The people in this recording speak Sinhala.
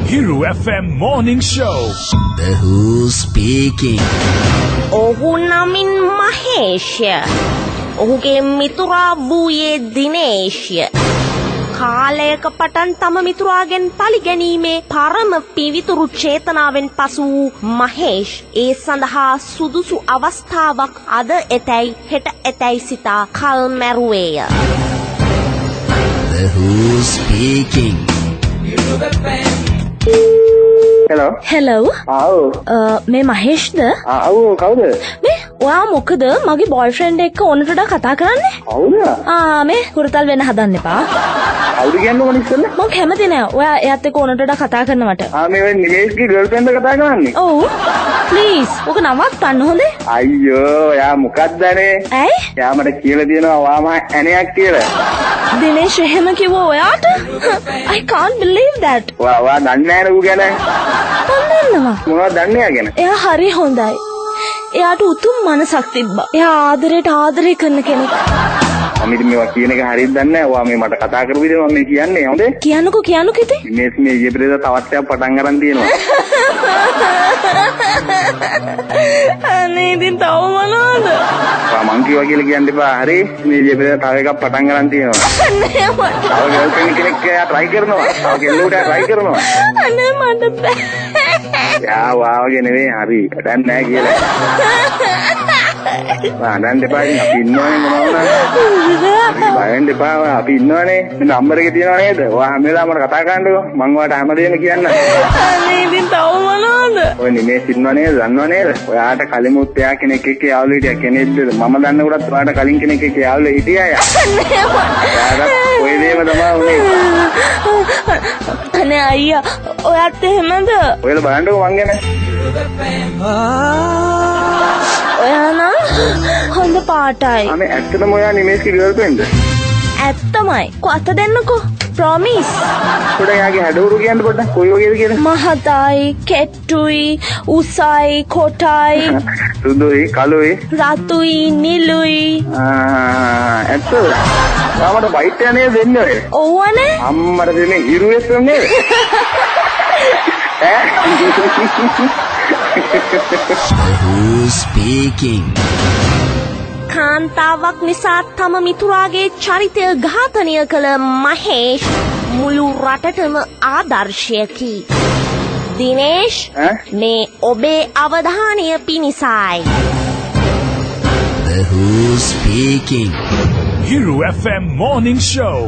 Hiru FM Morning Show. Who's speaking? ඔහු නමින් මහේෂය. ඔහුගේ මිතුරා වූයේ දිනේෂය. කාලයක පටන් තම මිතුරාගෙන් පරිගැනීමේ පරම පිවිතුරු චේතනාවෙන් පසු වූ මහේෂ් ඒ සඳහා සුදුසු අවස්ථාවක් අද එතැයි හෙට එතැයි සිතා කල් මැරුවේය. Who's speaking? Hello. මේ මහේෂ්ද? කවුද? මේ ඔයා මොකද මගේ බොයිෆ්‍රෙන්ඩ් එක්ක ඕනටට කතා කරන්නේ? කවුද? මේ හුරතල් වෙන්න හදන්න එපා. කවුද කියන්නේ මොකද ඉස්සෙල්ලා? මම කැමති නෑ. ඔයා එයාත් එක්ක ඕනටට කතා කරනවට. මේ නිමේෂ්ගේ ගර්ල්ෆ්‍රෙන්ඩ් එක කතා කරන්නේ. ඔව්. ප්ලීස්. ඔක නවත්තන්න හොඳේ. අයියෝ, එයා මොකක්දනේ? ඇයි? එයා මට කියලා දෙනවා ඔයාම ඇණයක් කියලා. දිනේෂ් එහෙම කිව්වා ඔයාට? I can't believe that. ඔයා දන්නේ නැහැ ඌ ගැන. දන්නවා. මොනවද දන්නේ යා ගැන? එයා හරි හොඳයි. එයාට උතුම් මනසක් තිබ්බා. එයා ආදරේ කරන කෙනෙක්. මම ඉතින් මේවා කියන එක හරියට දන්නේ නැහැ. ඔයා මේ මට කතා කරපු විදිහ මම මේ කියන්නේ හොඳේ. කියන්නකෝ ඉතින්. මේ ඊයේ පෙරේද තවත් එකක් පටන් ගන්න තියෙනවා. අනේ ඉතින් තව මොනවද? මං කිව්වා කියලා කියන්න එපා. හරි. මේ ඊයේ පෙරේද තව එකක් පටන් ගන්න තියෙනවා. අනේ මට. තව ගර්ල්ෆ්‍රෙන්ඩ් කෙනෙක් try කරනවා. තව කෙල්ලුට try කරනවා. අනේ මට බෑ. යා වාවගේ නෙවෙයි හරි. වැඩක් නැහැ කියලා. නන්ද දෙපා අපි ඉන්නවනේ මොනවද? බයෙන් දෙපා අපි ඉන්නවනේ. මේ නම්බර් එකේ තියනවා නේද? ඔයා හැම වෙලාවම මට කතා කරන්නකෝ. මං ඔයාලට හැමදේම කියන්නම්. අනේ ඉතින් තව මොනවද? ඔය නිමේෂ් ඉන්නව නේද? දන්නව නේද? ඔයාට කලිමුත් එයා කෙනෙක් එක්ක යාළුවෝ හිටියා. කෙනෙක්ද? මම දන්න කොටත් ඔයාට කලින් කෙනෙක් එක්ක යාළුවෝ හිටියා යා. ඔය දේම තමයි උනේ. අනේ අයියා ඔයාත් එහෙමද? ඔයාලා බලන්නකෝ මං ගැන. ඔයා නම් හොඳ පාටයි. මේ ඇත්තටම ඔයා නිමේෂ්ගේ ගර්ල්ෆ්‍රෙන්ඩ්ද? ඇත්තමයි. කොහොත දෙන්නකෝ. ප්‍රොමිස්. පොඩ්ඩක් යාගේ හැඩවරු කියන්න පොඩ්ඩක්. කොයි වගේද කියලා? මහතයි, කෙට්ටුයි, උසයි, කොටයි, සුදුයි, කළුයි, රතුයි, නිලුයි. ඇත්තද? තාමට වයිට් යන්නේ දෙන්නේ ඔය. ඔව්වනේ. අම්මට දෙන්නේ හිරුවෙස් නේද? Who's speaking? කාන්තාවක් නිසා තම මිතුරාගේ චරිතය ඝාතනය කළ මහේෂ් මුළු රටටම ආදර්ශයකි. දිනේෂ් මේ ඔබේ අවධානය පිණිසයි. Who's speaking? Hiru FM Morning Show.